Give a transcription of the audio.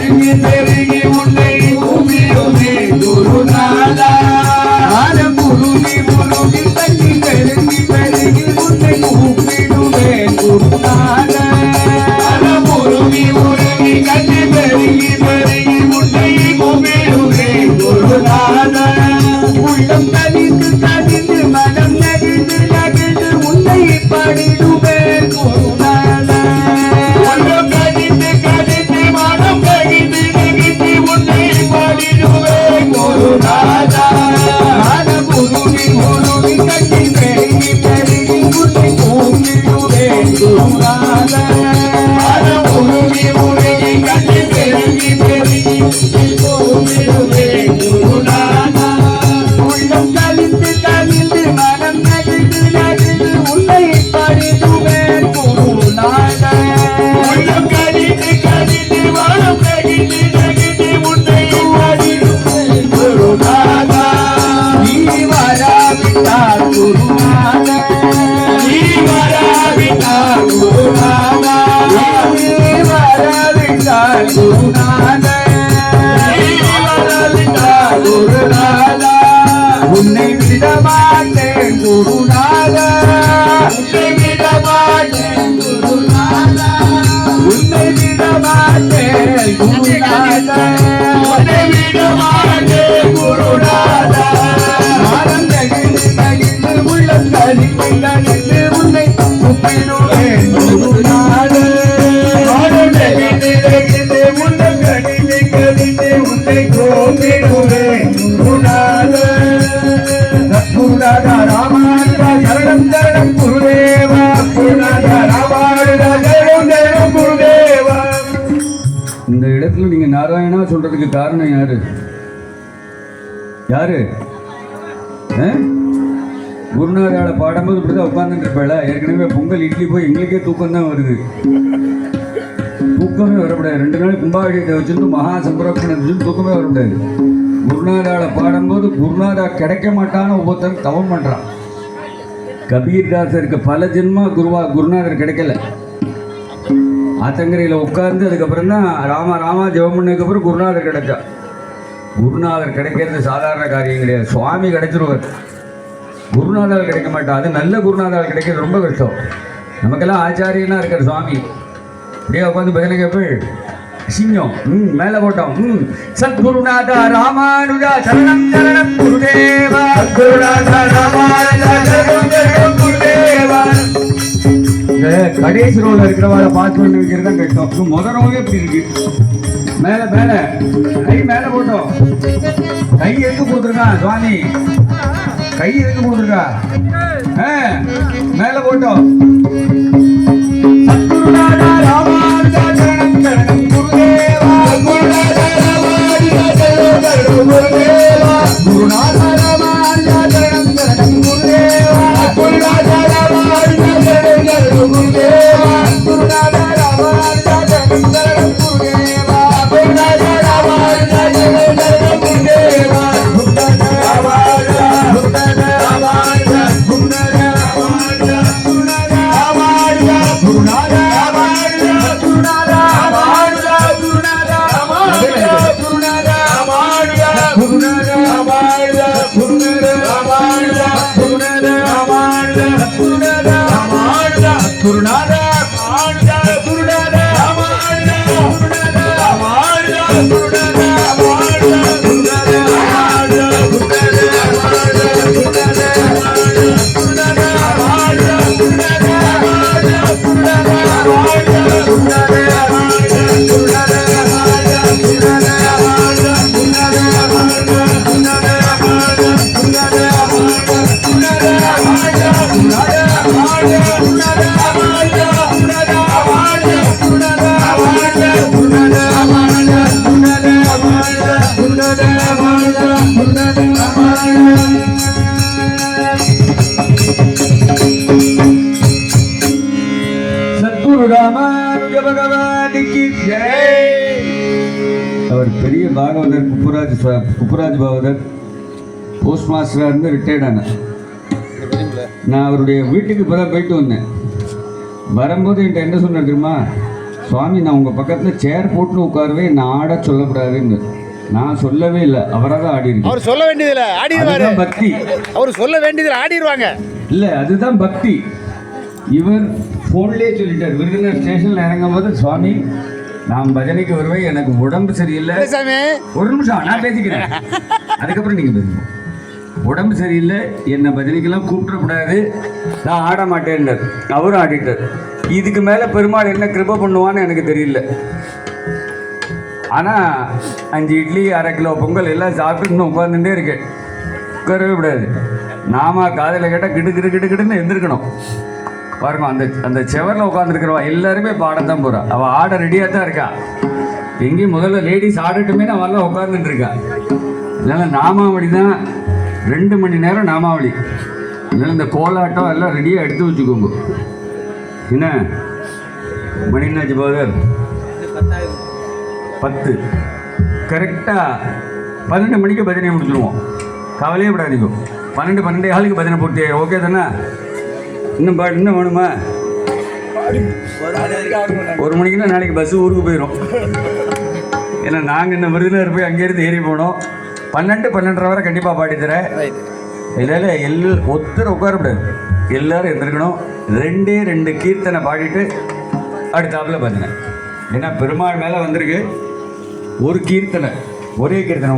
பெருகி பெருகி உன்னை பூமியுமே குருநாதா குருவி குருவி தண்ணி பெருகி பெருகி உன்னை கூப்பிடுவே குருநாதா உருவி உருவி கண்ணி பெருகி பெருகி உன்னை கூப்பிடுவே குருநாதா உள்ளம் கனிந்து கனிந்து மனம் நெகிழ்ந்து நெகிழ்ந்து உன்னை பாடிடுவே குருநாதா உள்ளம் கனிந்து கனிந்து மனம் நெகிழ்ந்து நெகிழ்ந்து உன்னை பாடிடுவே குருநாதா குருவி குருவி கண்ணி பெருகி பெருகி உன்னை கூப்பிடுவே குருநாதா உருவி உருவி கண்ணி பெருகி பெருகி கூப்பிடுவே குருநாதா உள்ளம் கலிந்து கலிந்து மனம் நெகிழ்ந்து நெகிழ்ந்து உன்னை பாடிடுவே குருநாதா உள்ளம் கலிந்து கலிந்து மனம் நெகிழ்ந்து நெகிழ்ந்து உன்னை பாடிடுவே குருநாதா நீ வராவிட்டால் குருநாதா நீ வராவிட்டால் குருநாதா நீ வராவிட்டால் குருநாதா நீ வராவிட்டால் குருநாதா உன்னை விடமாட்டேன் குருநாதா உன்னை விடமாட்டேன் குருநாதா உன்னை விடமாட்டேன் குருநாதா உன்னை விடமாட்டேன் குருநாதா மனம் நெகிழ்ந்து நெகிழ்ந்து உள்ளம் கலிந்து கலிந்து உன்னை கூப்பிடுவேன் குருநாதா மனம் நெகிழ்ந்து நெகிழ்ந்து உள்ளம் கலிந்து கலிந்து உன்னை கூப்பிடுவேன் குருநாதா குருநாதா ராமானுஜா சரணம் சரணம் குருதேவா குருநாதா ராமானுஜா சரணம் சரணம் குருதேவா. இந்த இடத்துல நீங்க நாராயணா சொல்றதுக்கு காரணம் யாரு யாரு குருநாதால பாடும்போது இப்படிதான் உட்கார்ந்துட்டு இருப்பேள. ஏற்கனவே பொங்கல் இட்லி போய் எங்களுக்கே தூக்கம் தான் வருது. தூக்கமே வரக்கூடாது. 2 நாள் கும்பாபிஷேகத்தை வச்சுட்டு மகா சம்பரோக்ஷணம் வச்சுட்டு தூக்கமே வரக்கூடாது. குருநாதால பாடும்போது குருநாதா கிடைக்க மாட்டான்னு ஒவ்வொருத்தரும் தவம் பண்றான். கபீர்தாசருக்கு பல ஜென்மா குருநாதர் கிடைக்கல. ஆத்தங்கரையில் உட்கார்ந்து அதுக்கப்புறம் தான் ராமா ஜெபம் பண்ணதுக்கப்புறம் குருநாதர் கிடைச்சா. குருநாதர் கிடைக்கிறது சாதாரண காரியம் கிடையாது. சுவாமி கிடைச்சிருவார், குருநாதால் கிடைக்க மாட்டான். அது நல்ல குருநாதால் கிடைக்கிறது ரொம்ப கஷ்டம். நமக்கெல்லாம் ஆச்சாரியனா இருக்கார் சுவாமி. அப்படியே உட்காந்து பஜனை கேட்பேன். சிங்கம் மேலே போட்டோம். சத்குருநாதா ராமானுஜா சரணம் சரணம் குருதேவா சத்குருநாதா ராமானுஜா சரணம் சரணம் குருதேவா. இந்த கடைசி ரோல இருக்கிறவாளை பார்த்து பண்ணி வைக்கிறது தான் கஷ்டம். முதல் ரோவே எப்படி இருக்கு. மேலே மேலே கை மேலே போட்டோம். கை எதுக்கு கொடுத்துருக்கான் சுவாமி, கை எதுக்கு கொடுத்துருக்கா மேலே போட்டோம். சத்குருநாதா ராமானுஜா சரணம் சரணம் குருதேவா குருநாதா ராமானுஜா சரணம் சரணம் குருதேவா குருநாதா ராமானுஜா சரணம் சரணம் குருதேவா குருநாதா ராமானுஜா சரணம் சரணம் குருதேவா குருநாதா ராமானுஜா சரணம் சரணம் குருதேவா குருநாதா ராமானுஜா சரணம் சரணம் குருதேவா குருநாதா ராமானுஜா குருநாதா ராமானுஜா குருநாதா ராமானுஜா குருநாதா ராமானுஜா குருநாதா அவர் பெரிய பாகவதர் குப்புராஜ் பாகவதர் போஸ்ட் மாஸ்டராக இருந்து ரிட்டையர்ட் ஆனார். நான் அவருடைய வீட்டுக்கு இப்போ தான் போயிட்டு வந்தேன். வரும்போது என்கிட்ட என்ன சொன்னார் தெரியுமா, சுவாமி நான் உங்கள் பக்கத்தில் சேர் போட்டு உட்காருவே நான் ஆட சொல்லக்கூடாதுன்னு. நான் சொல்லவே இல்லை, அவராக தான் ஆடி இருக்கு. அவர் சொல்ல வேண்டியதில்ல, ஆடிடுவாரு. பக்தி. அவர் சொல்ல வேண்டியதில்ல, ஆடிடுவாங்க. இல்லை, அதுதான் பக்தி. இவர் ஃபோன்லேயே சொல்லிட்டார். விருதுநகர் ஸ்டேஷனில் இறங்கும் போது, சுவாமி நான் பஜனைக்கு வருவேன், எனக்கு உடம்பு சரியில்லை. ஒரு நிமிஷம் நான் பேசிக்கிறேன், அதுக்கப்புறம் நீங்கள் பேசுங்க. உடம்பு சரியில்லை, என்னை பஜனைக்கெல்லாம் கூப்பிடக்கூடாது, நான் ஆட மாட்டேன்றார். அவரும் ஆடிட்டார். இதுக்கு மேலே பெருமாள் என்ன கிருபை பண்ணுவான்னு எனக்கு தெரியல. ஆனால் 5 இட்லி 1/2 கிலோ பொங்கல் எல்லாம் சாப்பிட்டு இன்னும் உட்காந்துட்டே இருக்கேன். உட்காரவே கூடாது. நாம காதில் கேட்டால் கிடுன்னு எந்திருக்கணும். பாருங்க, அந்த செவரில் உட்காந்துருக்கிறவா எல்லாருமே பாடத்தான் போகிறா. அவள் ஆட ரெடியாக தான் இருக்கா. எங்கேயும் முதல்ல லேடிஸ் ஆடட்டுமே அவெல்லாம் உட்காந்துட்டு இருக்கா. அதனால் நாமாவளி தான் 2 மணி நேரம் நாமாவளி. அதனால் இந்த கோலாட்டம் எல்லாம் ரெடியாக எடுத்து வச்சுக்கோங்க. என்ன மணி என்னாச்சு போதர்? 10 கரெக்டாக 12 மணிக்கு பஜனையை முடிச்சுடுவோம். கவலையே விடாதீங்க. 12-12:15 பஜனை பூர்த்தி. ஓகே தானே? இன்னும் இன்னும் வேணுமா? 1 மணிக்குன்னா நாளைக்கு பஸ்ஸு ஊருக்கு போயிடும். ஏன்னா நாங்கள் இந்த விருதுநகர் போய் அங்கேருந்து ஏறி போனோம். 12-12:30 வரை கண்டிப்பாக பாடித்தரேன். இதில் ஒருத்தர் உட்காரக்கூடாது, எல்லோரும் எந்திருக்கணும். 2 கீர்த்தனை பாடிட்டு அடுத்தாப்புல பஜனை. ஏன்னா பெருமாள் மேலே வந்திருக்கு ஒரு கீர்த்தனை, ஒரே கீர்த்தனை.